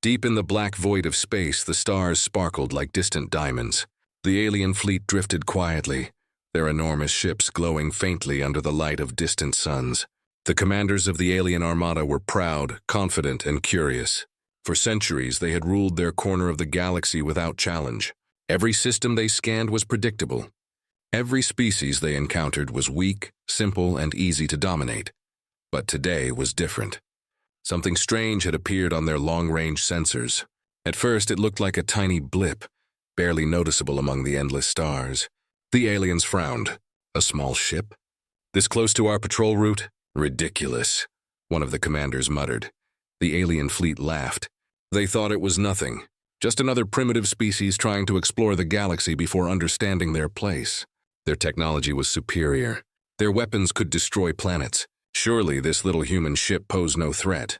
Deep in the black void of space, the stars sparkled like distant diamonds. The alien fleet drifted quietly, their enormous ships glowing faintly under the light of distant suns. The commanders of the alien armada were proud, confident, and curious. For centuries, they had ruled their corner of the galaxy without challenge. Every system they scanned was predictable. Every species they encountered was weak, simple, and easy to dominate. But today was different. Something strange had appeared on their long-range sensors. At first, it looked like a tiny blip, barely noticeable among the endless stars. The aliens frowned. A small ship? This close to our patrol route? Ridiculous, one of the commanders muttered. The alien fleet laughed. They thought it was nothing, just another primitive species trying to explore the galaxy before understanding their place. Their technology was superior. Their weapons could destroy planets. Surely this little human ship posed no threat.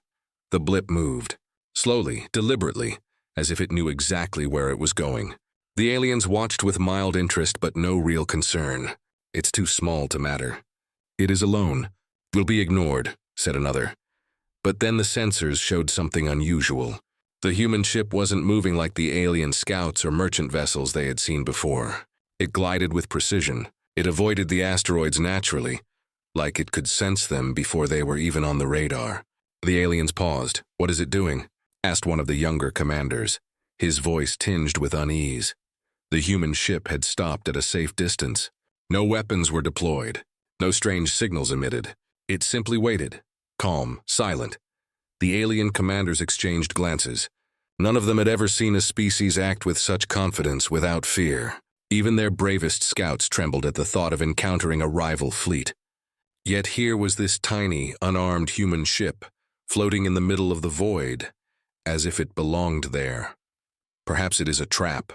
The blip moved, slowly, deliberately, as if it knew exactly where it was going. The aliens watched with mild interest but no real concern. It's too small to matter. It is alone. Will be ignored, said another. But then the sensors showed something unusual. The human ship wasn't moving like the alien scouts or merchant vessels they had seen before. It glided with precision. It avoided the asteroids naturally, like it could sense them before they were even on the radar. The aliens paused. "What is it doing?" asked one of the younger commanders, his voice tinged with unease. The human ship had stopped at a safe distance. No weapons were deployed. No strange signals emitted. It simply waited, calm, silent. The alien commanders exchanged glances. None of them had ever seen a species act with such confidence without fear. Even their bravest scouts trembled at the thought of encountering a rival fleet. Yet here was this tiny, unarmed human ship, floating in the middle of the void, as if it belonged there. "Perhaps it is a trap,"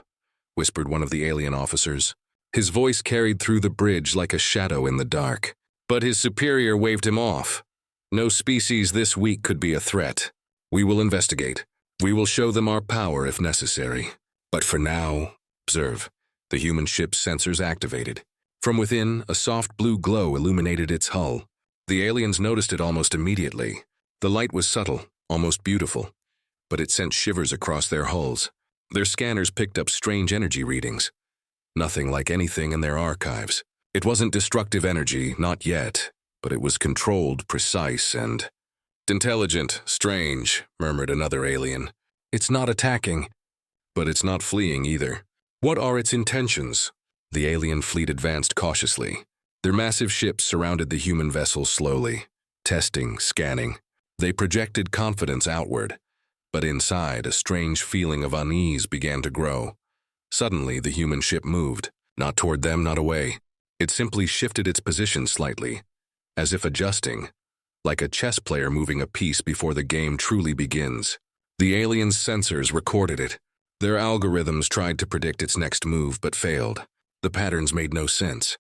whispered one of the alien officers. His voice carried through the bridge like a shadow in the dark. But his superior waved him off. "No species this weak could be a threat. We will investigate. We will show them our power if necessary. But for now, observe." The human ship's sensors activated. From within, a soft blue glow illuminated its hull. The aliens noticed it almost immediately. The light was subtle, almost beautiful, but it sent shivers across their hulls. Their scanners picked up strange energy readings. Nothing like anything in their archives. It wasn't destructive energy, not yet, but it was controlled, precise, and intelligent. "Strange," murmured another alien. "It's not attacking, but it's not fleeing either. What are its intentions?" The alien fleet advanced cautiously. Their massive ships surrounded the human vessel slowly, testing, scanning. They projected confidence outward, but inside, a strange feeling of unease began to grow. Suddenly, the human ship moved, not toward them, not away. It simply shifted its position slightly, as if adjusting, like a chess player moving a piece before the game truly begins. The aliens' sensors recorded it. Their algorithms tried to predict its next move but failed. The patterns made no sense.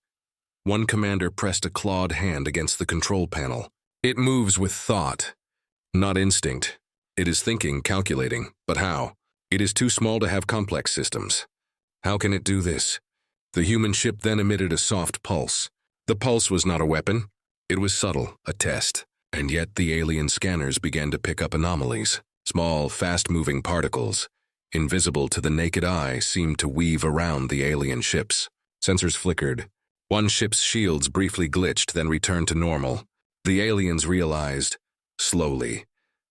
One commander pressed a clawed hand against the control panel. "It moves with thought, not instinct. It is thinking, calculating, but how? It is too small to have complex systems. How can it do this?" The human ship then emitted a soft pulse. The pulse was not a weapon. It was subtle, a test. And yet the alien scanners began to pick up anomalies. Small, fast-moving particles, invisible to the naked eye, seemed to weave around the alien ships. Sensors flickered. One ship's shields briefly glitched, then returned to normal. The aliens realized, slowly,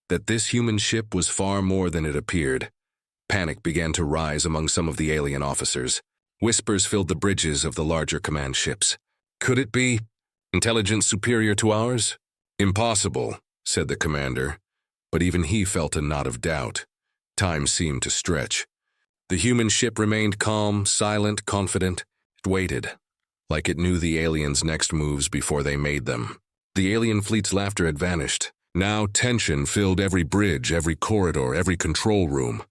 that this human ship was far more than it appeared. Panic began to rise among some of the alien officers. Whispers filled the bridges of the larger command ships. "Could it be intelligence superior to ours?" "Impossible," said the commander, but even he felt a knot of doubt. Time seemed to stretch. The human ship remained calm, silent, confident. It waited, like it knew the aliens' next moves before they made them. The alien fleet's laughter had vanished. Now tension filled every bridge, every corridor, every control room.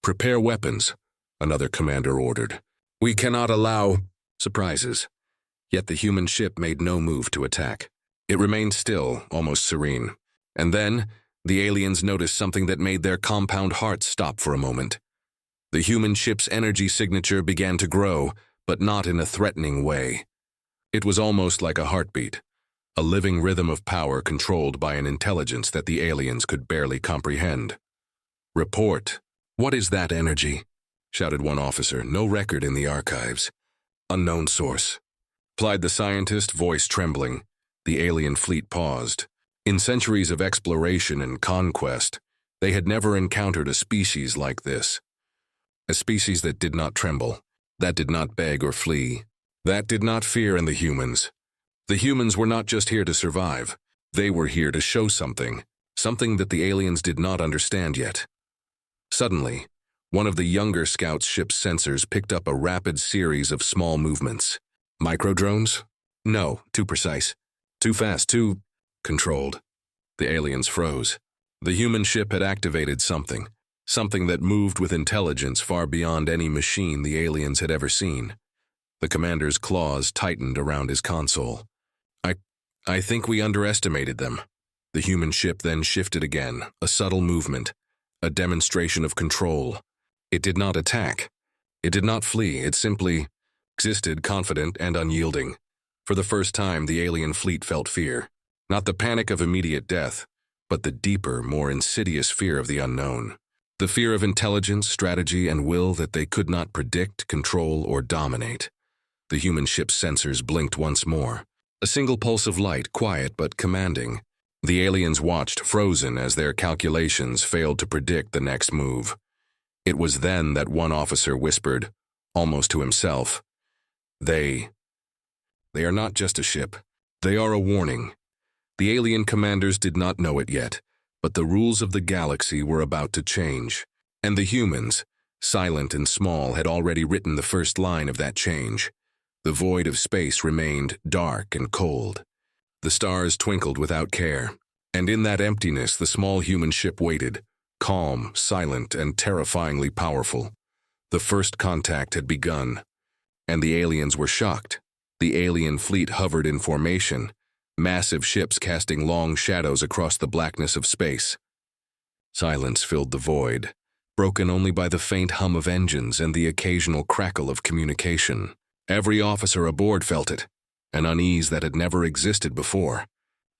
"Prepare weapons," another commander ordered. "We cannot allow surprises." Yet the human ship made no move to attack. It remained still, almost serene. And then, the aliens noticed something that made their compound hearts stop for a moment. The human ship's energy signature began to grow, but not in a threatening way. It was almost like a heartbeat, a living rhythm of power controlled by an intelligence that the aliens could barely comprehend. Report. What is that energy? Shouted one officer. No record in the archives. Unknown source. Replied the scientist, voice trembling. The alien fleet paused. In centuries of exploration and conquest, they had never encountered a species like this. A species that did not tremble, that did not beg or flee, that did not fear in the humans. The humans were not just here to survive. They were here to show something that the aliens did not understand yet. Suddenly, one of the younger scout's ship's sensors picked up a rapid series of small movements. Microdrones? No, too precise. Too fast, too controlled. The aliens froze. The human ship had activated something that moved with intelligence far beyond any machine the aliens had ever seen. The commander's claws tightened around his console. I think we underestimated them. The human ship then shifted again, a subtle movement, a demonstration of control. It did not attack. It did not flee. It simply existed, confident and unyielding. For the first time, the alien fleet felt fear. Not the panic of immediate death, but the deeper, more insidious fear of the unknown. The fear of intelligence, strategy, and will that they could not predict, control, or dominate. The human ship's sensors blinked once more. A single pulse of light, quiet but commanding. The aliens watched, frozen, as their calculations failed to predict the next move. It was then that one officer whispered, almost to himself, They are not just a ship. They are a warning. The alien commanders did not know it yet, but the rules of the galaxy were about to change. And the humans, silent and small, had already written the first line of that change. The void of space remained dark and cold. The stars twinkled without care, and in that emptiness the small human ship waited, calm, silent, and terrifyingly powerful. The first contact had begun, and the aliens were shocked. The alien fleet hovered in formation, massive ships casting long shadows across the blackness of space. Silence filled the void, broken only by the faint hum of engines and the occasional crackle of communication. Every officer aboard felt it, an unease that had never existed before.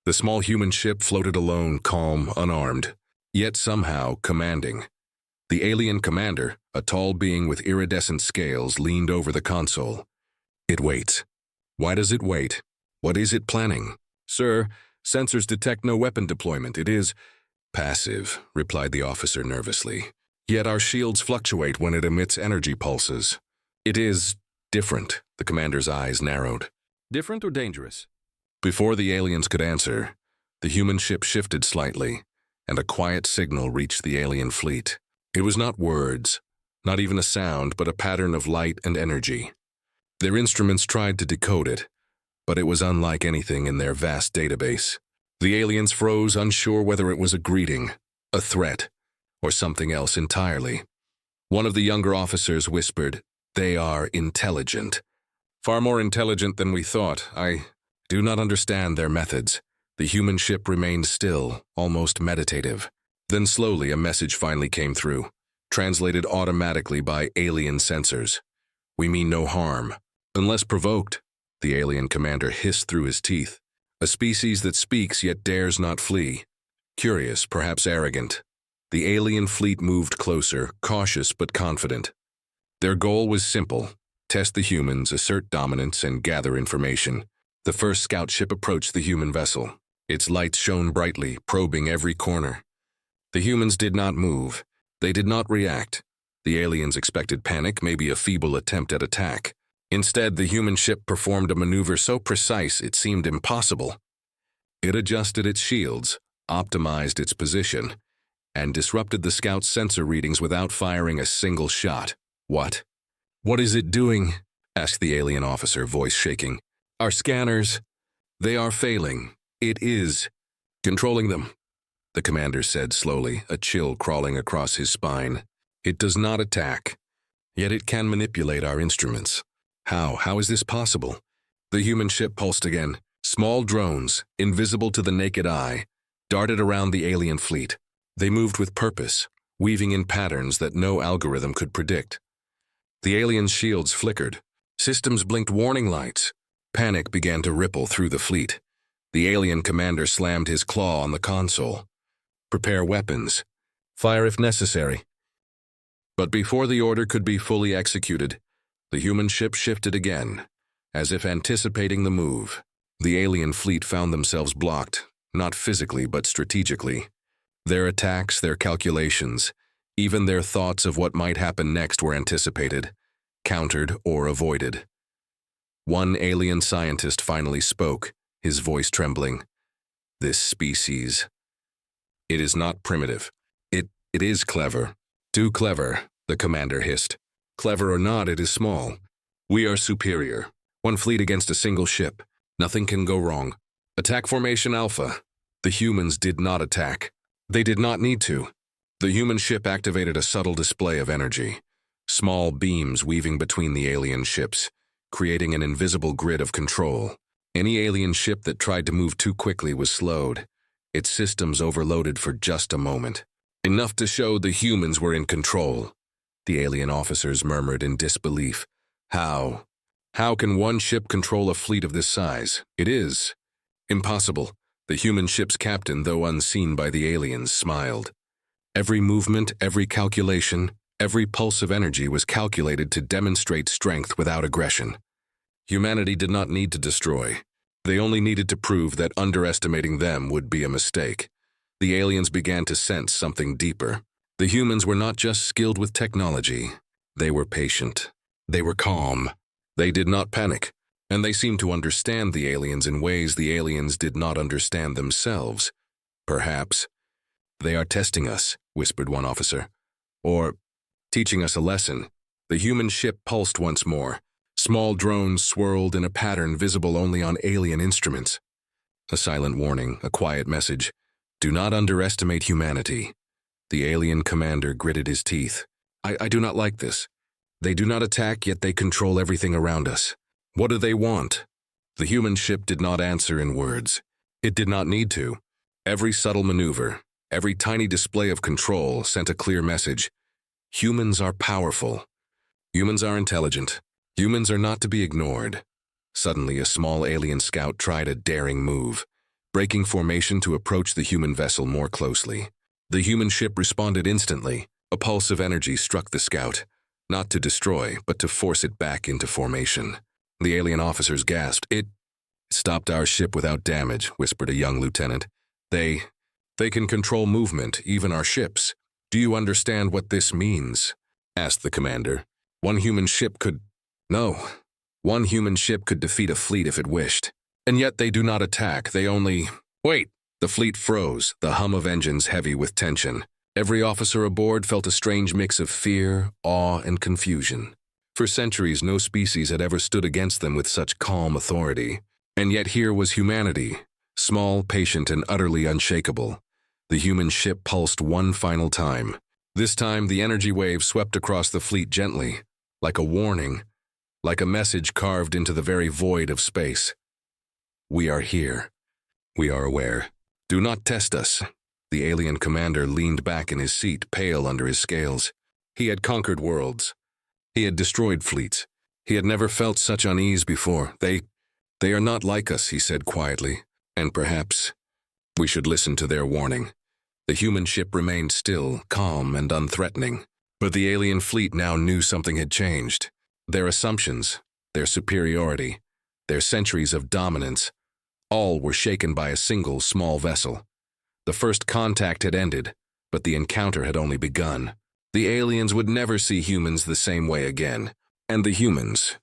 The small human ship floated alone, calm, unarmed, yet somehow commanding. The alien commander, a tall being with iridescent scales, leaned over the console. It waits. Why does it wait? What is it planning? Sir, sensors detect no weapon deployment. It is passive, replied the officer nervously. Yet our shields fluctuate when it emits energy pulses. It is different. The commander's eyes narrowed. Different or dangerous? Before the aliens could answer, the human ship shifted slightly, and a quiet signal reached the alien fleet. It was not words, not even a sound, but a pattern of light and energy. Their instruments tried to decode it, but it was unlike anything in their vast database. The aliens froze, unsure whether it was a greeting, a threat, or something else entirely. One of the younger officers whispered, They are intelligent. Far more intelligent than we thought. I do not understand their methods. The human ship remained still, almost meditative. Then slowly a message finally came through, translated automatically by alien sensors. We mean no harm, unless provoked, the alien commander hissed through his teeth. A species that speaks yet dares not flee. Curious, perhaps arrogant. The alien fleet moved closer, cautious but confident. Their goal was simple: test the humans, assert dominance, and gather information. The first scout ship approached the human vessel. Its lights shone brightly, probing every corner. The humans did not move. They did not react. The aliens expected panic, maybe a feeble attempt at attack. Instead, the human ship performed a maneuver so precise it seemed impossible. It adjusted its shields, optimized its position, and disrupted the scout's sensor readings without firing a single shot. What? What is it doing? Asked the alien officer, voice shaking. Our scanners, they are failing. It is controlling them, the commander said slowly, a chill crawling across his spine. It does not attack, yet it can manipulate our instruments. How? How is this possible? The human ship pulsed again. Small drones, invisible to the naked eye, darted around the alien fleet. They moved with purpose, weaving in patterns that no algorithm could predict. The aliens' shields flickered. Systems blinked warning lights. Panic began to ripple through the fleet. The alien commander slammed his claw on the console. Prepare weapons. Fire if necessary. But before the order could be fully executed, the human ship shifted again, as if anticipating the move. The alien fleet found themselves blocked, not physically but strategically. Their attacks, their calculations, even their thoughts of what might happen next were anticipated, countered, or avoided. One alien scientist finally spoke, his voice trembling. This species. It is not primitive. It is clever. Too clever, the commander hissed. Clever or not, it is small. We are superior. One fleet against a single ship. Nothing can go wrong. Attack formation Alpha. The humans did not attack. They did not need to. The human ship activated a subtle display of energy. Small beams weaving between the alien ships, creating an invisible grid of control. Any alien ship that tried to move too quickly was slowed, its systems overloaded for just a moment. Enough to show the humans were in control. The alien officers murmured in disbelief. How? How can one ship control a fleet of this size? It is impossible. The human ship's captain, though unseen by the aliens, smiled. Every movement, every calculation, every pulse of energy was calculated to demonstrate strength without aggression. Humanity did not need to destroy. They only needed to prove that underestimating them would be a mistake. The aliens began to sense something deeper. The humans were not just skilled with technology. They were patient. They were calm. They did not panic. And they seemed to understand the aliens in ways the aliens did not understand themselves. Perhaps. They are testing us, whispered one officer. Or teaching us a lesson. The human ship pulsed once more. Small drones swirled in a pattern visible only on alien instruments. A silent warning, a quiet message. Do not underestimate humanity. The alien commander gritted his teeth. I do not like this. They do not attack, yet they control everything around us. What do they want? The human ship did not answer in words. It did not need to. Every subtle maneuver, every tiny display of control sent a clear message. Humans are powerful. Humans are intelligent. Humans are not to be ignored. Suddenly, a small alien scout tried a daring move, breaking formation to approach the human vessel more closely. The human ship responded instantly. A pulse of energy struck the scout, not to destroy, but to force it back into formation. The alien officers gasped. It stopped our ship without damage, whispered a young lieutenant. They can control movement, even our ships. Do you understand what this means? Asked the commander. One human ship could defeat a fleet if it wished. And yet they do not attack, they only... Wait! The fleet froze, the hum of engines heavy with tension. Every officer aboard felt a strange mix of fear, awe, and confusion. For centuries, no species had ever stood against them with such calm authority. And yet here was humanity, small, patient, and utterly unshakable. The human ship pulsed one final time. This time, the energy wave swept across the fleet gently, like a warning, like a message carved into the very void of space. We are here. We are aware. Do not test us. The alien commander leaned back in his seat, pale under his scales. He had conquered worlds. He had destroyed fleets. He had never felt such unease before. They are not like us, he said quietly. And perhaps we should listen to their warning. The human ship remained still, calm, and unthreatening. But the alien fleet now knew something had changed. Their assumptions, their superiority, their centuries of dominance, all were shaken by a single small vessel. The first contact had ended, but the encounter had only begun. The aliens would never see humans the same way again. And the humans,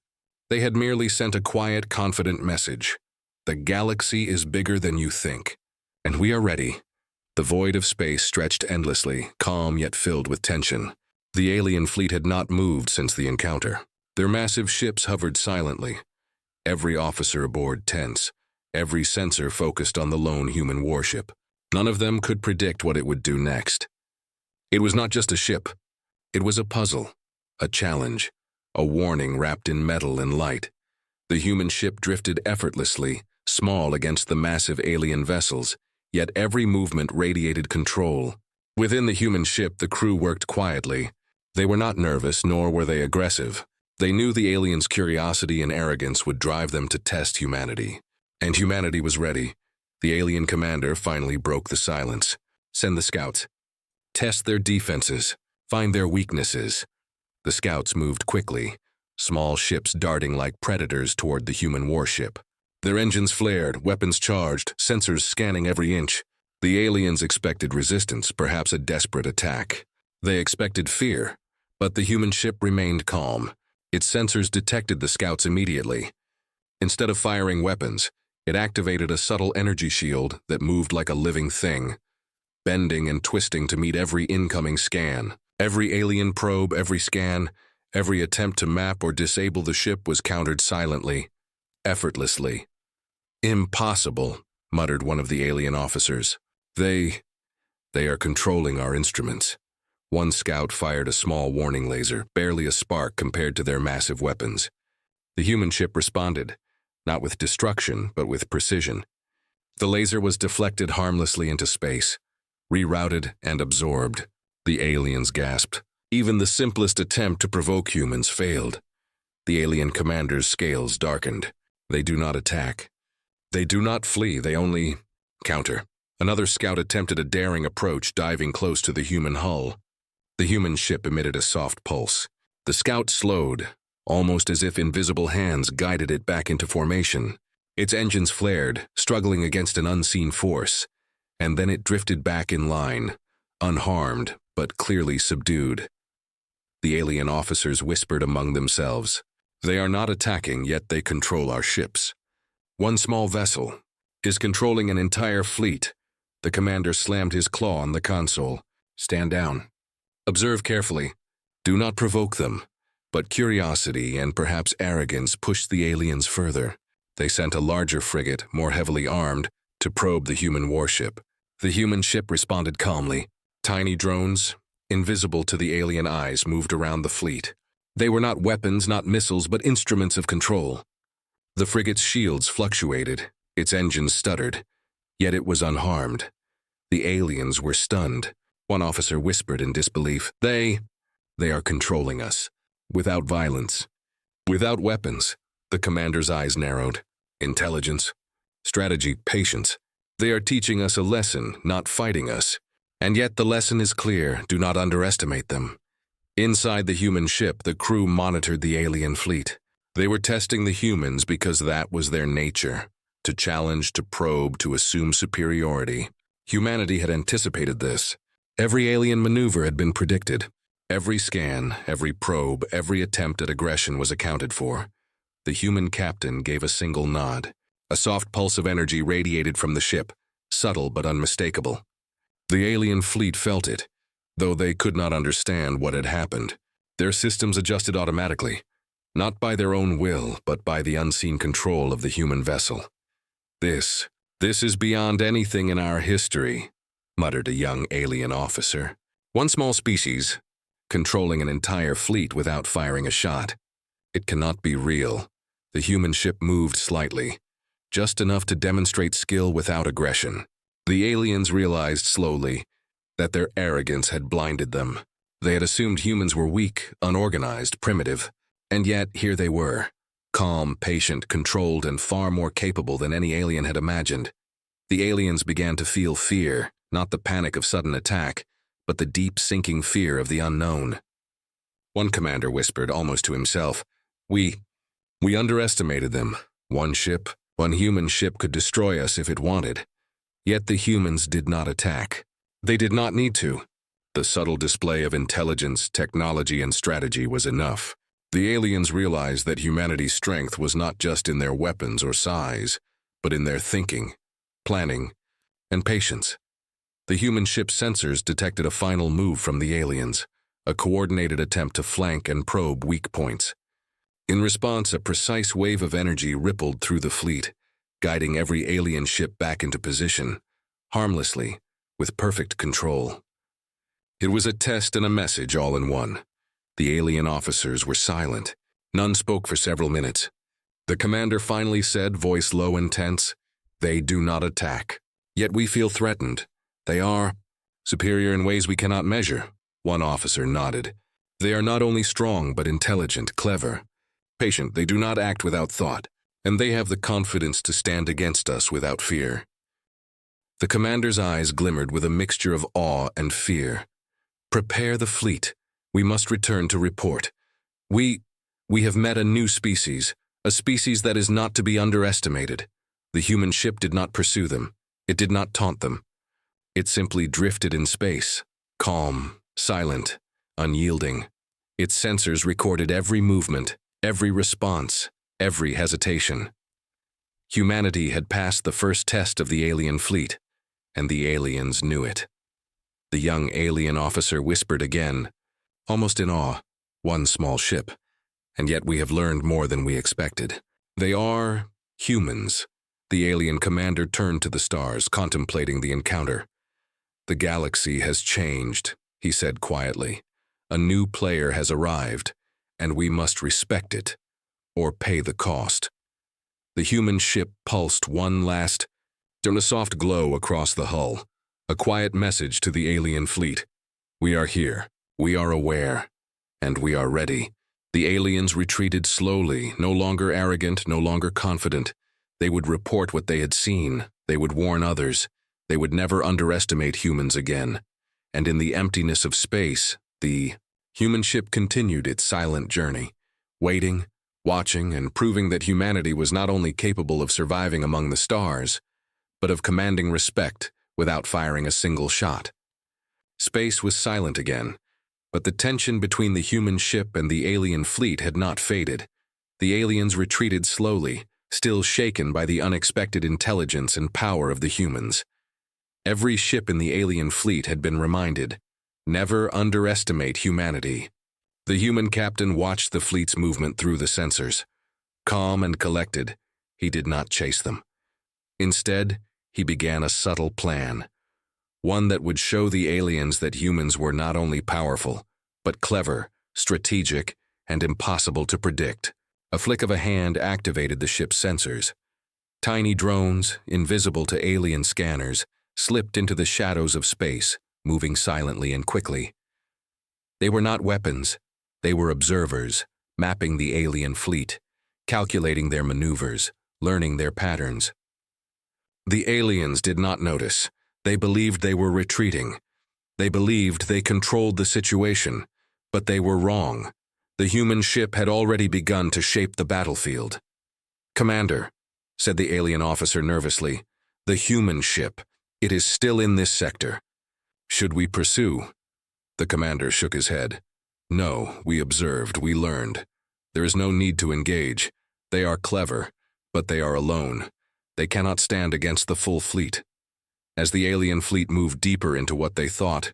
they had merely sent a quiet, confident message. The galaxy is bigger than you think. And we are ready. The void of space stretched endlessly, calm yet filled with tension. The alien fleet had not moved since the encounter. Their massive ships hovered silently. Every officer aboard tense. Every sensor focused on the lone human warship. None of them could predict what it would do next. It was not just a ship. It was a puzzle, a challenge, a warning wrapped in metal and light. The human ship drifted effortlessly, small against the massive alien vessels, yet every movement radiated control. Within the human ship, the crew worked quietly. They were not nervous, nor were they aggressive. They knew the aliens' curiosity and arrogance would drive them to test humanity. And humanity was ready. The alien commander finally broke the silence. Send the scouts. Test their defenses. Find their weaknesses. The scouts moved quickly, small ships darting like predators toward the human warship. Their engines flared, weapons charged, sensors scanning every inch. The aliens expected resistance, perhaps a desperate attack. They expected fear, but the human ship remained calm. Its sensors detected the scouts immediately. Instead of firing weapons, it activated a subtle energy shield that moved like a living thing, bending and twisting to meet every incoming scan. Every alien probe, every scan, every attempt to map or disable the ship was countered silently, effortlessly. "Impossible," muttered one of the alien officers. They are controlling our instruments." One scout fired a small warning laser, barely a spark compared to their massive weapons. The human ship responded, not with destruction, but with precision. The laser was deflected harmlessly into space, rerouted and absorbed. The aliens gasped. Even the simplest attempt to provoke humans failed. The alien commander's scales darkened. They do not attack. They do not flee, they only counter. Another scout attempted a daring approach, diving close to the human hull. The human ship emitted a soft pulse. The scout slowed, almost as if invisible hands guided it back into formation. Its engines flared, struggling against an unseen force, and then it drifted back in line, unharmed but clearly subdued. The alien officers whispered among themselves. "They are not attacking, yet they control our ships. One small vessel is controlling an entire fleet." The commander slammed his claw on the console. "Stand down. Observe carefully. Do not provoke them." But curiosity and perhaps arrogance pushed the aliens further. They sent a larger frigate, more heavily armed, to probe the human warship. The human ship responded calmly. Tiny drones, invisible to the alien eyes, moved around the fleet. They were not weapons, not missiles, but instruments of control. The frigate's shields fluctuated, its engines stuttered, yet it was unharmed. The aliens were stunned. One officer whispered in disbelief, They are controlling us. Without violence. Without weapons." The commander's eyes narrowed. "Intelligence, strategy, patience. They are teaching us a lesson, not fighting us. And yet the lesson is clear, do not underestimate them." Inside the human ship, the crew monitored the alien fleet. They were testing the humans because that was their nature. To challenge, to probe, to assume superiority. Humanity had anticipated this. Every alien maneuver had been predicted. Every scan, every probe, every attempt at aggression was accounted for. The human captain gave a single nod. A soft pulse of energy radiated from the ship, subtle but unmistakable. The alien fleet felt it, though they could not understand what had happened. Their systems adjusted automatically, not by their own will, but by the unseen control of the human vessel. This is beyond anything in our history," muttered a young alien officer. "One small species, controlling an entire fleet without firing a shot. It cannot be real." The human ship moved slightly, just enough to demonstrate skill without aggression. The aliens realized slowly that their arrogance had blinded them. They had assumed humans were weak, unorganized, primitive, and yet here they were, calm, patient, controlled, and far more capable than any alien had imagined. The aliens began to feel fear, not the panic of sudden attack, but the deep, sinking fear of the unknown. One commander whispered, almost to himself, We underestimated them. One human ship could destroy us if it wanted. Yet the humans did not attack. They did not need to. The subtle display of intelligence, technology, and strategy was enough. The aliens realized that humanity's strength was not just in their weapons or size, but in their thinking, planning, and patience. The human ship's sensors detected a final move from the aliens, a coordinated attempt to flank and probe weak points. In response, a precise wave of energy rippled through the fleet, guiding every alien ship back into position, harmlessly, with perfect control. It was a test and a message all in one. The alien officers were silent. None spoke for several minutes. The commander finally said, voice low and tense, They do not attack. Yet we feel threatened. They are superior in ways we cannot measure. One officer nodded. They are not only strong, but intelligent, clever, patient. They do not act without thought, and they have the confidence to stand against us without fear. The commander's eyes glimmered with a mixture of awe and fear. Prepare the fleet. We must return to report. We have met a new species, a species that is not to be underestimated. The human ship did not pursue them. It did not taunt them. It simply drifted in space, calm, silent, unyielding. Its sensors recorded every movement, every response, every hesitation. Humanity had passed the first test of the alien fleet, and the aliens knew it. The young alien officer whispered again, almost in awe, "One small ship, and yet we have learned more than we expected. They are humans." The alien commander turned to the stars, contemplating the encounter. "The galaxy has changed," he said quietly. "A new player has arrived, and we must respect it, or pay the cost." The human ship pulsed one last, turned a soft glow across the hull, a quiet message to the alien fleet. "We are here, we are aware, and we are ready." The aliens retreated slowly, no longer arrogant, no longer confident. They would report what they had seen, they would warn others, they would never underestimate humans again. And in the emptiness of space, the human ship continued its silent journey, waiting, watching, and proving that humanity was not only capable of surviving among the stars, but of commanding respect without firing a single shot. Space was silent again, but the tension between the human ship and the alien fleet had not faded. The aliens retreated slowly, still shaken by the unexpected intelligence and power of the humans. Every ship in the alien fleet had been reminded, never underestimate humanity. The human captain watched the fleet's movement through the sensors. Calm and collected, he did not chase them. Instead, he began a subtle plan, one that would show the aliens that humans were not only powerful, but clever, strategic, and impossible to predict. A flick of a hand activated the ship's sensors. Tiny drones, invisible to alien scanners, slipped into the shadows of space, moving silently and quickly. They were not weapons, they were observers, mapping the alien fleet, calculating their maneuvers, learning their patterns. The aliens did not notice. They believed they were retreating. They believed they controlled the situation, but they were wrong. The human ship had already begun to shape the battlefield. "Commander," said the alien officer nervously, "the human ship, it is still in this sector. Should we pursue?" The commander shook his head. "No, we observed, we learned. There is no need to engage. They are clever, but they are alone. They cannot stand against the full fleet." As the alien fleet moved deeper into what they thought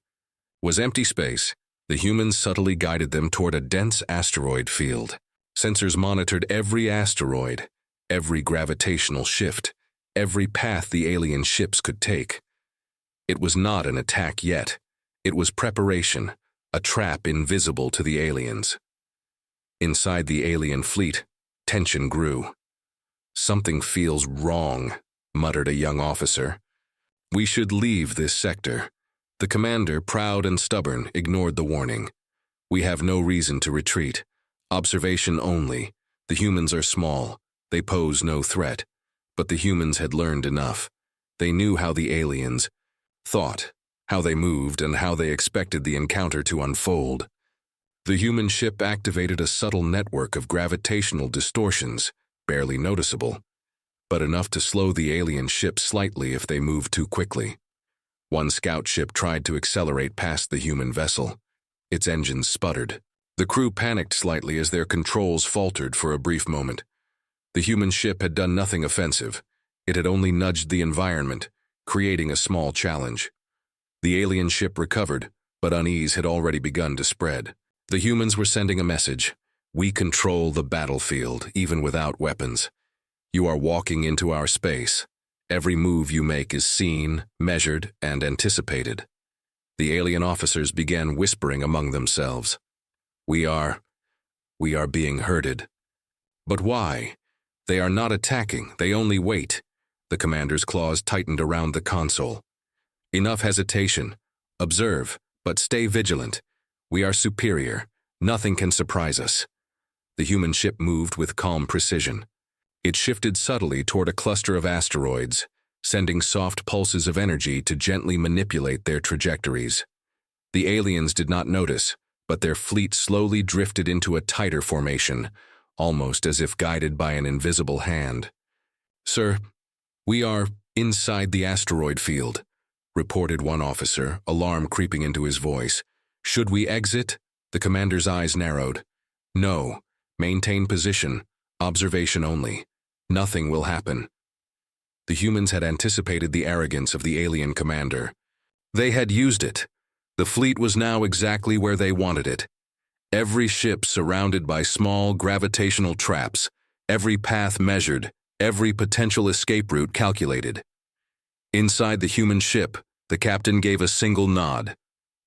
was empty space, the humans subtly guided them toward a dense asteroid field. Sensors monitored every asteroid, every gravitational shift, every path the alien ships could take. It was not an attack yet. It was preparation, a trap invisible to the aliens. Inside the alien fleet, tension grew. "Something feels wrong," muttered a young officer. "We should leave this sector." The commander, proud and stubborn, ignored the warning. "We have no reason to retreat. Observation only. The humans are small. They pose no threat." But the humans had learned enough. They knew how the aliens thought, how they moved, and how they expected the encounter to unfold. The human ship activated a subtle network of gravitational distortions, barely noticeable, but enough to slow the alien ship slightly if they moved too quickly. One scout ship tried to accelerate past the human vessel. Its engines sputtered. The crew panicked slightly as their controls faltered for a brief moment. The human ship had done nothing offensive. It had only nudged the environment, creating a small challenge. The alien ship recovered, but unease had already begun to spread. The humans were sending a message. "We control the battlefield, even without weapons. You are walking into our space. Every move you make is seen, measured, and anticipated." The alien officers began whispering among themselves. We are being herded." "But why? They are not attacking, they only wait." The commander's claws tightened around the console. "Enough hesitation. Observe, but stay vigilant. We are superior. Nothing can surprise us." The human ship moved with calm precision. It shifted subtly toward a cluster of asteroids, sending soft pulses of energy to gently manipulate their trajectories. The aliens did not notice, but their fleet slowly drifted into a tighter formation, almost as if guided by an invisible hand. "Sir, we are inside the asteroid field," reported one officer, alarm creeping into his voice. "Should we exit?" The commander's eyes narrowed. "No. Maintain position. Observation only. Nothing will happen." The humans had anticipated the arrogance of the alien commander. They had used it. The fleet was now exactly where they wanted it. Every ship surrounded by small gravitational traps, every path measured, every potential escape route calculated. Inside the human ship, the captain gave a single nod.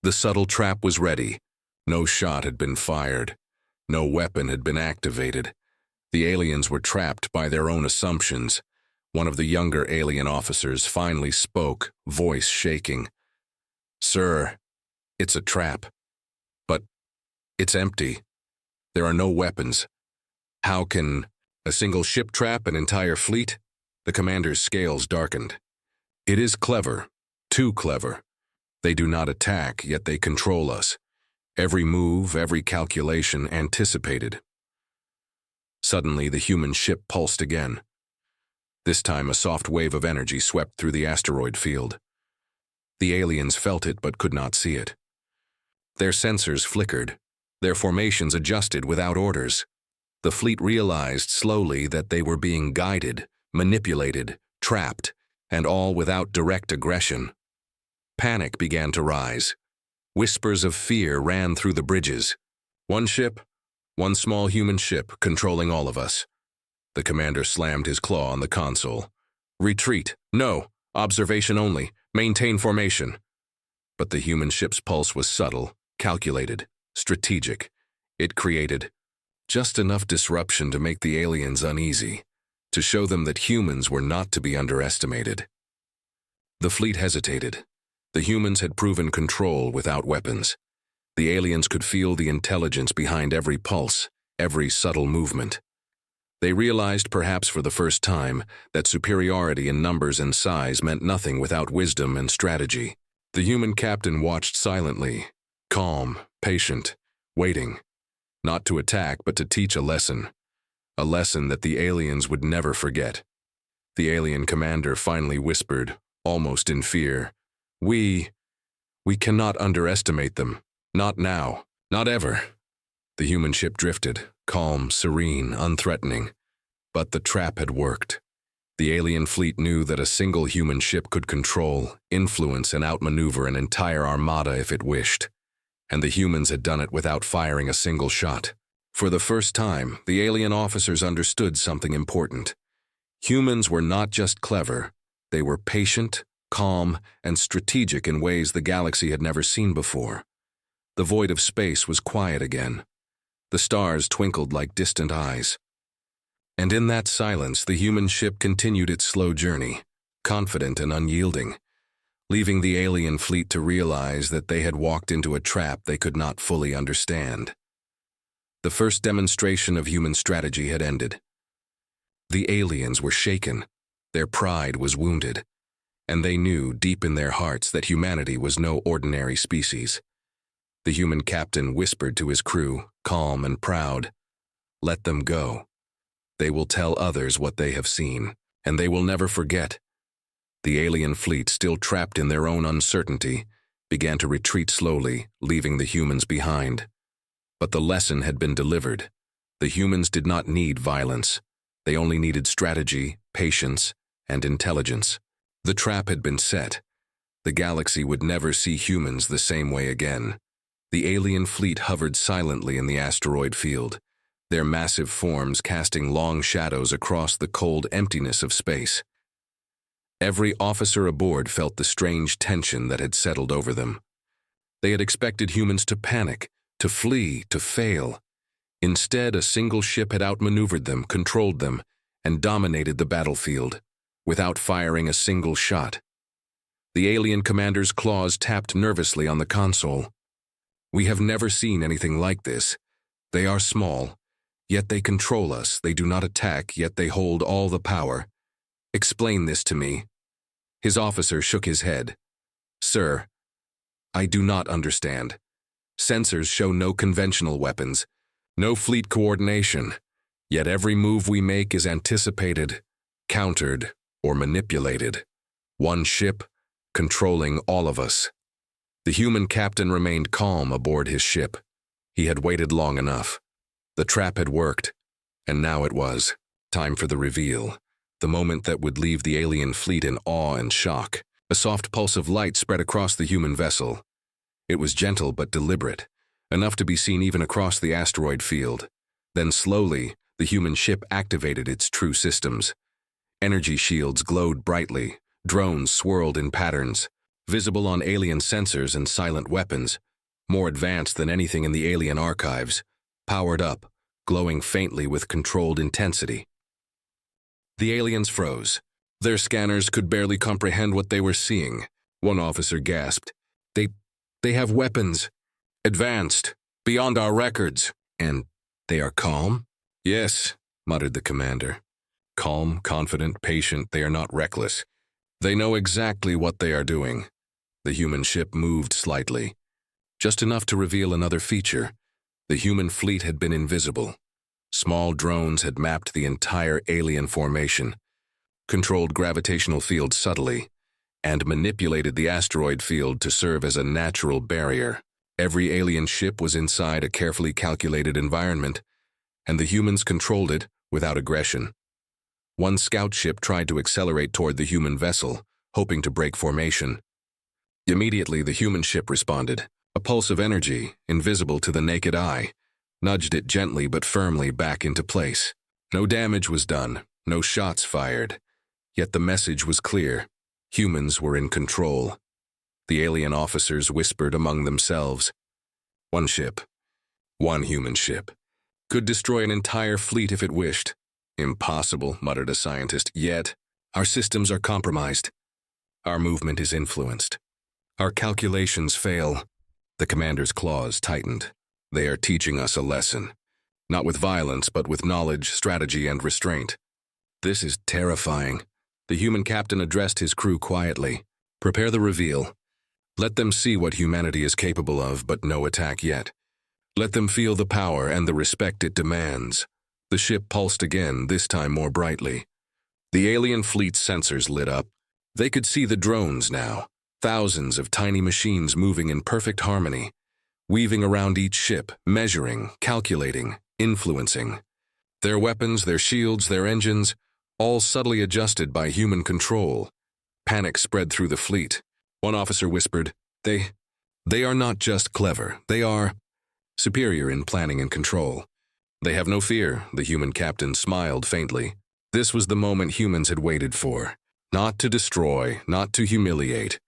The subtle trap was ready. No shot had been fired. No weapon had been activated. The aliens were trapped by their own assumptions. One of the younger alien officers finally spoke, voice shaking. "Sir, it's a trap. But it's empty. There are no weapons. How can a single ship trap an entire fleet?" The commander's scales darkened. "It is clever. Too clever. They do not attack, yet they control us. Every move, every calculation anticipated." Suddenly, the human ship pulsed again. This time, a soft wave of energy swept through the asteroid field. The aliens felt it but could not see it. Their sensors flickered. Their formations adjusted without orders. The fleet realized slowly that they were being guided, manipulated, trapped, and all without direct aggression. Panic began to rise. Whispers of fear ran through the bridges. One ship, one small human ship controlling all of us. The commander slammed his claw on the console. "Retreat. No. Observation only. Maintain formation." But the human ship's pulse was subtle, calculated, strategic. It created just enough disruption to make the aliens uneasy, to show them that humans were not to be underestimated. The fleet hesitated. The humans had proven control without weapons. The aliens could feel the intelligence behind every pulse, every subtle movement. They realized, perhaps for the first time, that superiority in numbers and size meant nothing without wisdom and strategy. The human captain watched silently, calm, patient, waiting, not to attack but to teach a lesson that the aliens would never forget. The alien commander finally whispered, almost in fear, We cannot underestimate them. Not now. Not ever." The human ship drifted, calm, serene, unthreatening. But the trap had worked. The alien fleet knew that a single human ship could control, influence, and outmaneuver an entire armada if it wished. And the humans had done it without firing a single shot. For the first time, the alien officers understood something important. Humans were not just clever. They were patient, calm, and strategic in ways the galaxy had never seen before. The void of space was quiet again. The stars twinkled like distant eyes. And in that silence, the human ship continued its slow journey, confident and unyielding, leaving the alien fleet to realize that they had walked into a trap they could not fully understand. The first demonstration of human strategy had ended. The aliens were shaken. Their pride was wounded. And they knew deep in their hearts that humanity was no ordinary species. The human captain whispered to his crew, calm and proud, "Let them go. They will tell others what they have seen, and they will never forget." The alien fleet, still trapped in their own uncertainty, began to retreat slowly, leaving the humans behind. But the lesson had been delivered. The humans did not need violence. They only needed strategy, patience, and intelligence. The trap had been set. The galaxy would never see humans the same way again. The alien fleet hovered silently in the asteroid field, their massive forms casting long shadows across the cold emptiness of space. Every officer aboard felt the strange tension that had settled over them. They had expected humans to panic, to flee, to fail. Instead, a single ship had outmaneuvered them, controlled them, and dominated the battlefield, without firing a single shot. The alien commander's claws tapped nervously on the console. "We have never seen anything like this. They are small, yet they control us. They do not attack, yet they hold all the power. Explain this to me." His officer shook his head. "Sir, I do not understand. Sensors show no conventional weapons, no fleet coordination, yet every move we make is anticipated, countered, or manipulated. One ship, controlling all of us. The human captain remained calm aboard his ship. He had waited long enough. The trap had worked, and now it was time for the reveal, the moment that would leave the alien fleet in awe and shock. A soft pulse of light spread across the human vessel. It was gentle but deliberate, enough to be seen even across the asteroid field. Then slowly, the human ship activated its true systems. Energy shields glowed brightly, drones swirled in patterns, visible on alien sensors and silent weapons, more advanced than anything in the alien archives, powered up, glowing faintly with controlled intensity. The aliens froze. Their scanners could barely comprehend what they were seeing. One officer gasped. They have weapons. Advanced. Beyond our records. And they are calm? Yes, muttered the commander. Calm, confident, patient, they are not reckless. They know exactly what they are doing. The human ship moved slightly. Just enough to reveal another feature. The human fleet had been invisible. Small drones had mapped the entire alien formation, controlled gravitational fields subtly, and manipulated the asteroid field to serve as a natural barrier. Every alien ship was inside a carefully calculated environment, and the humans controlled it without aggression. One scout ship tried to accelerate toward the human vessel, hoping to break formation. Immediately, the human ship responded. A pulse of energy, invisible to the naked eye, nudged it gently but firmly back into place. No damage was done, no shots fired. Yet the message was clear. Humans were in control. The alien officers whispered among themselves. One ship, one human ship, could destroy an entire fleet if it wished. Impossible, muttered a scientist. Yet, our systems are compromised. Our movement is influenced. Our calculations fail. The commander's claws tightened. They are teaching us a lesson. Not with violence, but with knowledge, strategy, and restraint. This is terrifying. The human captain addressed his crew quietly. Prepare the reveal. Let them see what humanity is capable of, but no attack yet. Let them feel the power and the respect it demands. The ship pulsed again, this time more brightly. The alien fleet's sensors lit up. They could see the drones now. Thousands of tiny machines moving in perfect harmony, weaving around each ship, measuring, calculating, influencing. Their weapons, their shields, their engines, all subtly adjusted by human control. Panic spread through the fleet. One officer whispered, They are not just clever, they are superior in planning and control. They have no fear, the human captain smiled faintly. This was the moment humans had waited for. Not to destroy, not to humiliate,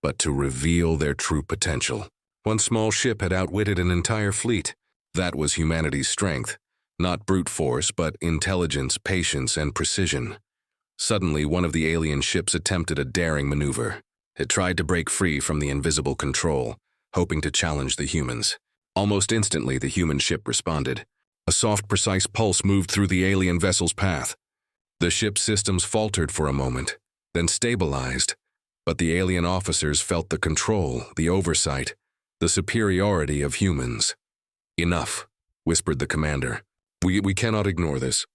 but to reveal their true potential. One small ship had outwitted an entire fleet. That was humanity's strength. Not brute force, but intelligence, patience, and precision. Suddenly, one of the alien ships attempted a daring maneuver. It tried to break free from the invisible control, hoping to challenge the humans. Almost instantly, the human ship responded. A soft, precise pulse moved through the alien vessel's path. The ship's systems faltered for a moment, then stabilized. But the alien officers felt the control, the oversight, the superiority of humans. Enough, whispered the commander. We cannot ignore this.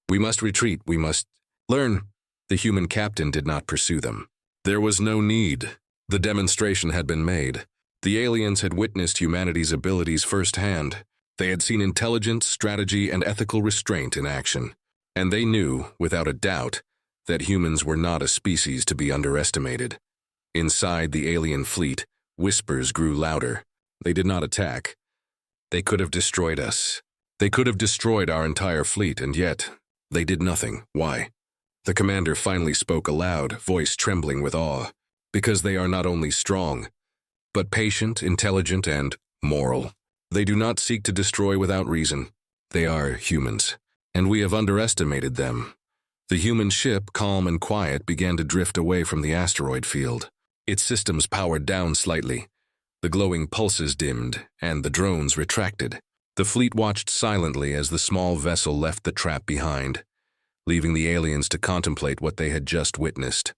We must retreat, we must learn. The human captain did not pursue them. There was no need. The demonstration had been made. The aliens had witnessed humanity's abilities firsthand. They had seen intelligence, strategy, and ethical restraint in action. And they knew, without a doubt, that humans were not a species to be underestimated. Inside the alien fleet, whispers grew louder. They did not attack. They could have destroyed us. They could have destroyed our entire fleet, and yet, they did nothing. Why? The commander finally spoke aloud, voice trembling with awe. Because they are not only strong, but patient, intelligent, and moral. They do not seek to destroy without reason. They are humans, and we have underestimated them. The human ship, calm and quiet, began to drift away from the asteroid field. Its systems powered down slightly. The glowing pulses dimmed, and the drones retracted. The fleet watched silently as the small vessel left the trap behind, leaving the aliens to contemplate what they had just witnessed.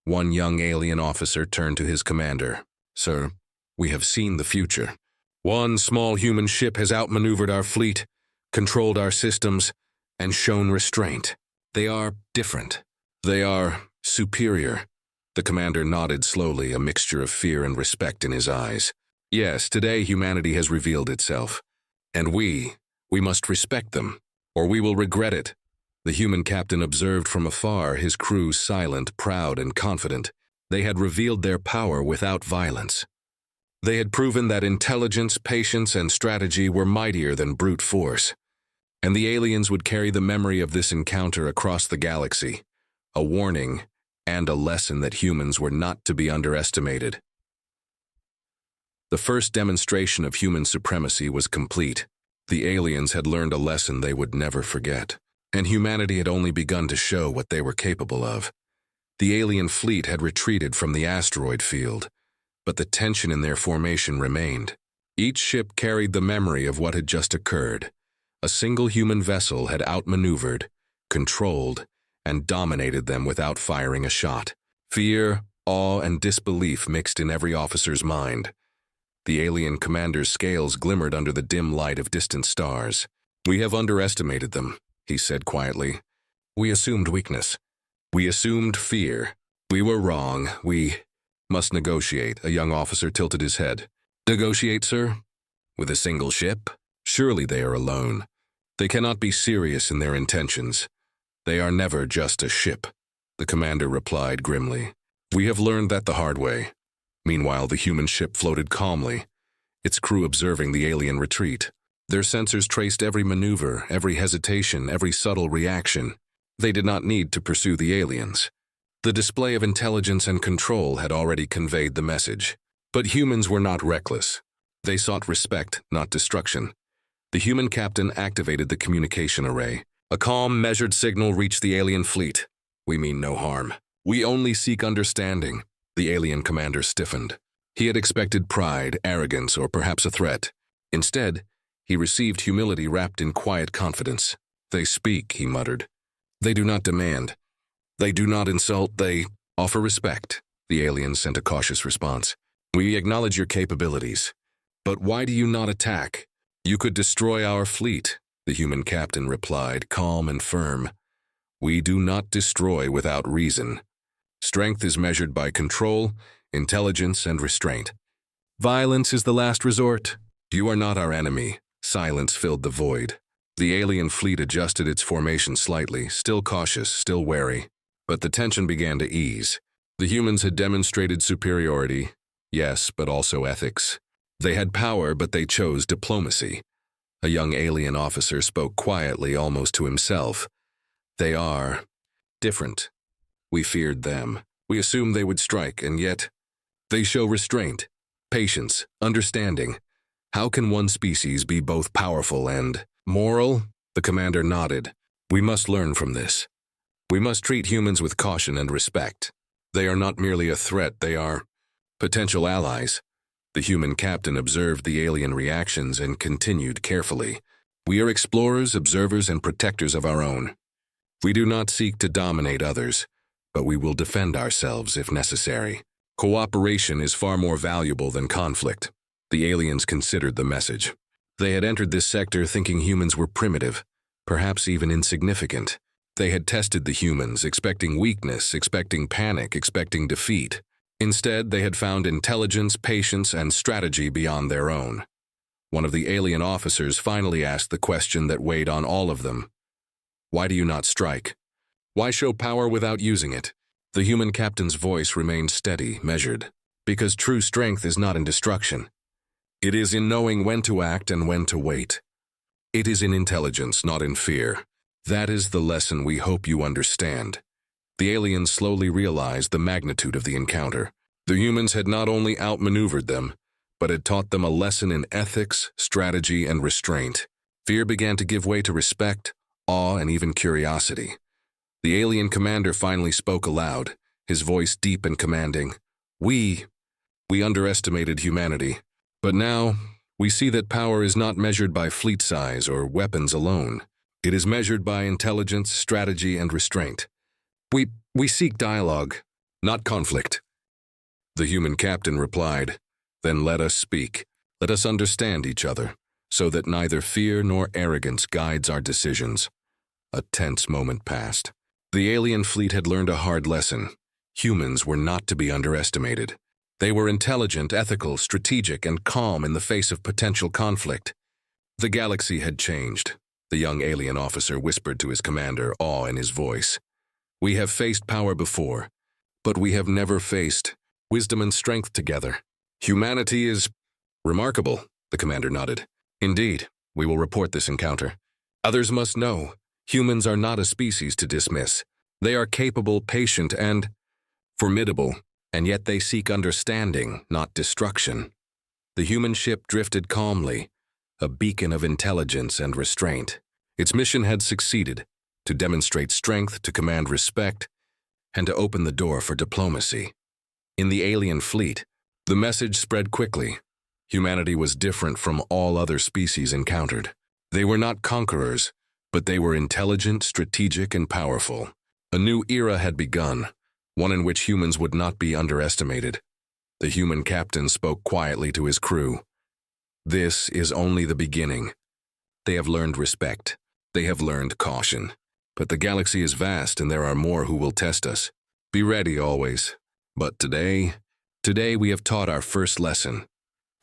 One young alien officer turned to his commander. Sir, We have seen the future. One small human ship has outmaneuvered our fleet, controlled our systems, and shown restraint. They are different. They are superior. The commander nodded slowly, a mixture of fear and respect in his eyes. Yes, today humanity has revealed itself. And we must respect them, or we will regret it. The human captain observed from afar, his crew silent, proud, and confident. They had revealed their power without violence. They had proven that intelligence, patience, and strategy were mightier than brute force. And the aliens would carry the memory of this encounter across the galaxy, a warning and a lesson that humans were not to be underestimated. The first demonstration of human supremacy was complete. The aliens had learned a lesson they would never forget, and humanity had only begun to show what they were capable of. The alien fleet had retreated from the asteroid field, but the tension in their formation remained. Each ship carried the memory of what had just occurred. A single human vessel had outmaneuvered, controlled, and dominated them without firing a shot. Fear, awe, and disbelief mixed in every officer's mind. The alien commander's scales glimmered under the dim light of distant stars. "We have underestimated them," he said quietly. "We assumed weakness. We assumed fear. We were wrong. We must negotiate." A young officer tilted his head. "Negotiate, sir? With a single ship? Surely they are alone. They cannot be serious in their intentions. They are never just a ship," the commander replied grimly. "We have learned that the hard way." Meanwhile, the human ship floated calmly, its crew observing the alien retreat. Their sensors traced every maneuver, every hesitation, every subtle reaction. They did not need to pursue the aliens. The display of intelligence and control had already conveyed the message. But humans were not reckless. They sought respect, not destruction. The human captain activated the communication array. A calm, measured signal reached the alien fleet. "We mean no harm. We only seek understanding." The alien commander stiffened. He had expected pride, arrogance, or perhaps a threat. Instead, he received humility wrapped in quiet confidence. "They speak," he muttered. "They do not demand. They do not insult. They offer respect." The alien sent a cautious response. "We acknowledge your capabilities. But why do you not attack? You could destroy our fleet," the human captain replied, calm and firm. "We do not destroy without reason. Strength is measured by control, intelligence, and restraint. Violence is the last resort. You are not our enemy." Silence filled the void. The alien fleet adjusted its formation slightly, still cautious, still wary. But the tension began to ease. The humans had demonstrated superiority, yes, but also ethics. They had power, but they chose diplomacy. A young alien officer spoke quietly, almost to himself. "They are different. We feared them. We assumed they would strike, and yet they show restraint, patience, understanding. How can one species be both powerful and moral?" The commander nodded. "We must learn from this. We must treat humans with caution and respect. They are not merely a threat, they are potential allies." The human captain observed the alien reactions and continued carefully. "We are explorers, observers, and protectors of our own. We do not seek to dominate others, but we will defend ourselves if necessary. Cooperation is far more valuable than conflict." The aliens considered the message. They had entered this sector thinking humans were primitive, perhaps even insignificant. They had tested the humans, expecting weakness, expecting panic, expecting defeat. Instead, they had found intelligence, patience, and strategy beyond their own. One of the alien officers finally asked the question that weighed on all of them. "Why do you not strike? Why show power without using it?" The human captain's voice remained steady, measured. "Because true strength is not in destruction. It is in knowing when to act and when to wait. It is in intelligence, not in fear. That is the lesson we hope you understand." The aliens slowly realized the magnitude of the encounter. The humans had not only outmaneuvered them, but had taught them a lesson in ethics, strategy, and restraint. Fear began to give way to respect, awe, and even curiosity. The alien commander finally spoke aloud, his voice deep and commanding. We underestimated humanity. But now, we see that power is not measured by fleet size or weapons alone. It is measured by intelligence, strategy, and restraint. We seek dialogue, not conflict." The human captain replied, Then let us speak. Let us understand each other, so that neither fear nor arrogance guides our decisions. A tense moment passed. The alien fleet had learned a hard lesson. Humans were not to be underestimated. They were intelligent, ethical, strategic, and calm in the face of potential conflict. The galaxy had changed. The young alien officer whispered to his commander, awe in his voice. We have faced power before, but we have never faced wisdom and strength together. Humanity is remarkable, the commander nodded. Indeed, we will report this encounter. Others must know, humans are not a species to dismiss. They are capable, patient, and formidable, and yet they seek understanding, not destruction. The human ship drifted calmly, a beacon of intelligence and restraint. Its mission had succeeded, to demonstrate strength, to command respect, and to open the door for diplomacy. In the alien fleet, the message spread quickly. Humanity was different from all other species encountered. They were not conquerors, but they were intelligent, strategic, and powerful. A new era had begun, one in which humans would not be underestimated. The human captain spoke quietly to his crew. This is only the beginning. They have learned respect. They have learned caution. But the galaxy is vast and there are more who will test us. Be ready always. But today we have taught our first lesson.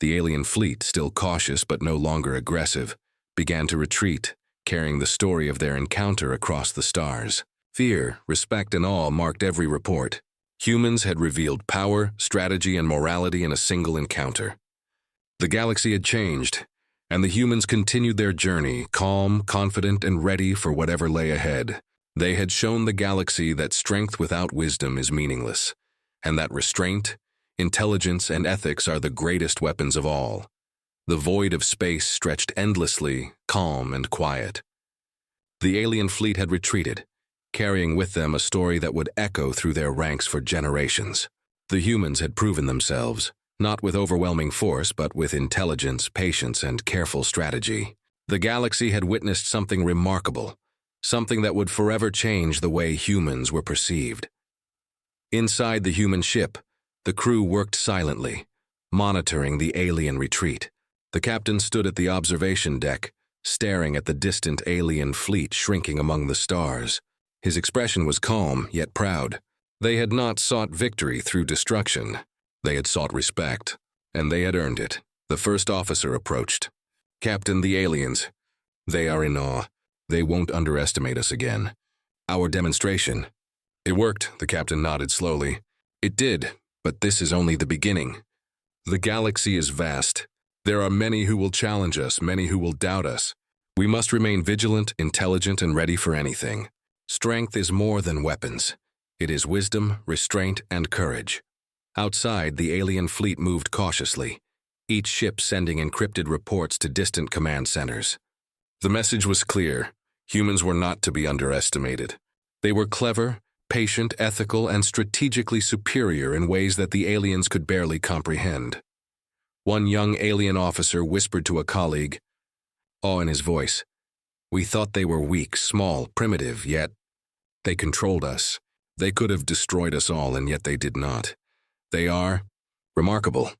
The alien fleet, still cautious but no longer aggressive, began to retreat, carrying the story of their encounter across the stars. Fear, respect, and awe marked every report. Humans had revealed power, strategy, and morality in a single encounter. The galaxy had changed, and the humans continued their journey, calm, confident, and ready for whatever lay ahead. They had shown the galaxy that strength without wisdom is meaningless, and that restraint, intelligence, and ethics are the greatest weapons of all. The void of space stretched endlessly, calm and quiet. The alien fleet had retreated, carrying with them a story that would echo through their ranks for generations. The humans had proven themselves, not with overwhelming force, but with intelligence, patience, and careful strategy. The galaxy had witnessed something remarkable, something that would forever change the way humans were perceived. Inside the human ship, the crew worked silently, monitoring the alien retreat. The captain stood at the observation deck, staring at the distant alien fleet shrinking among the stars. His expression was calm, yet proud. They had not sought victory through destruction. They had sought respect, and they had earned it. The first officer approached. Captain, the aliens. They are in awe. They won't underestimate us again. Our demonstration. It worked, the captain nodded slowly. It did, but this is only the beginning. The galaxy is vast. There are many who will challenge us, many who will doubt us. We must remain vigilant, intelligent, and ready for anything. Strength is more than weapons. It is wisdom, restraint, and courage. Outside, the alien fleet moved cautiously, each ship sending encrypted reports to distant command centers. The message was clear. Humans were not to be underestimated. They were clever, patient, ethical, and strategically superior in ways that the aliens could barely comprehend. One young alien officer whispered to a colleague, awe in his voice, "We thought they were weak, small, primitive, yet they controlled us. They could have destroyed us all, and yet they did not. They are remarkable."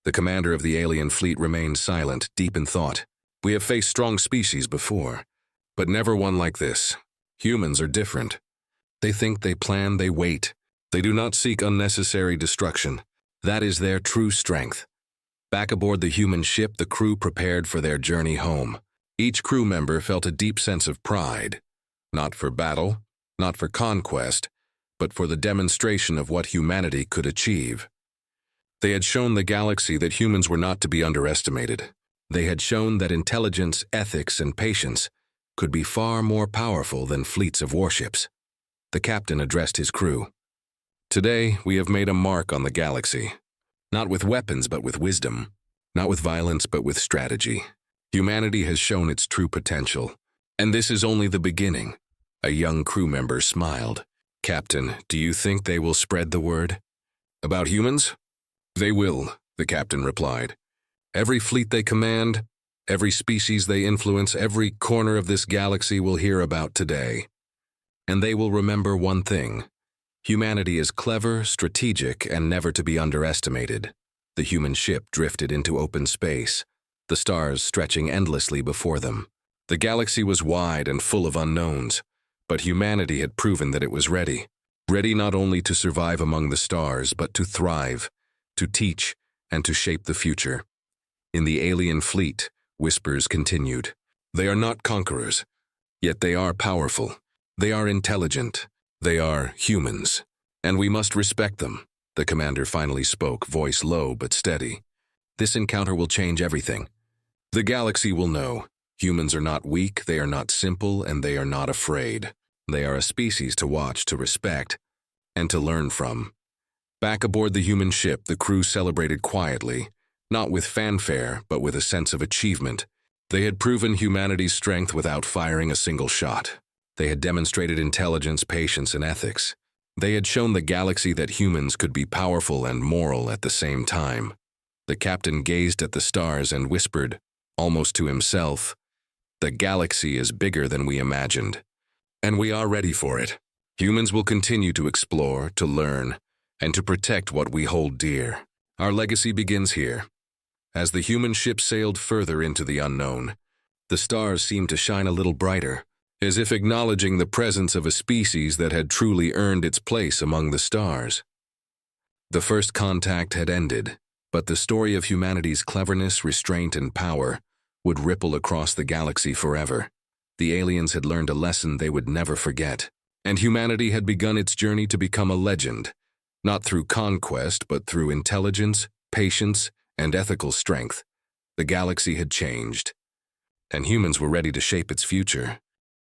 The commander of the alien fleet remained silent, deep in thought. "We have faced strong species before, but never one like this. Humans are different. They think, they plan, they wait. They do not seek unnecessary destruction. That is their true strength." Back aboard the human ship, the crew prepared for their journey home. Each crew member felt a deep sense of pride, not for battle, not for conquest, but for the demonstration of what humanity could achieve. They had shown the galaxy that humans were not to be underestimated. They had shown that intelligence, ethics, and patience could be far more powerful than fleets of warships. The captain addressed his crew. "Today, we have made a mark on the galaxy. Not with weapons, but with wisdom. Not with violence, but with strategy. Humanity has shown its true potential. And this is only the beginning." A young crew member smiled. "Captain, do you think they will spread the word?" "About humans?" "They will," the captain replied. "Every fleet they command, every species they influence, every corner of this galaxy will hear about today. And they will remember one thing. Humanity is clever, strategic, and never to be underestimated. The human ship drifted into open space, the stars stretching endlessly before them. The galaxy was wide and full of unknowns, but humanity had proven that it was ready. Ready not only to survive among the stars, but to thrive, to teach, and to shape the future. In the alien fleet, whispers continued. They are not conquerors, yet they are powerful. They are intelligent. They are humans, and we must respect them. The commander finally spoke, voice low but steady. This encounter will change everything. The galaxy will know. Humans are not weak, they are not simple, and they are not afraid. They are a species to watch, to respect, and to learn from. Back aboard the human ship, the crew celebrated quietly, not with fanfare, but with a sense of achievement. They had proven humanity's strength without firing a single shot. They had demonstrated intelligence, patience, and ethics. They had shown the galaxy that humans could be powerful and moral at the same time. The captain gazed at the stars and whispered, almost to himself, "The galaxy is bigger than we imagined, and we are ready for it. Humans will continue to explore, to learn, and to protect what we hold dear. Our legacy begins here." As the human ship sailed further into the unknown, the stars seemed to shine a little brighter, as if acknowledging the presence of a species that had truly earned its place among the stars. The first contact had ended, but the story of humanity's cleverness, restraint, and power would ripple across the galaxy forever. The aliens had learned a lesson they would never forget, and humanity had begun its journey to become a legend, not through conquest, but through intelligence, patience, and ethical strength. The galaxy had changed, and humans were ready to shape its future.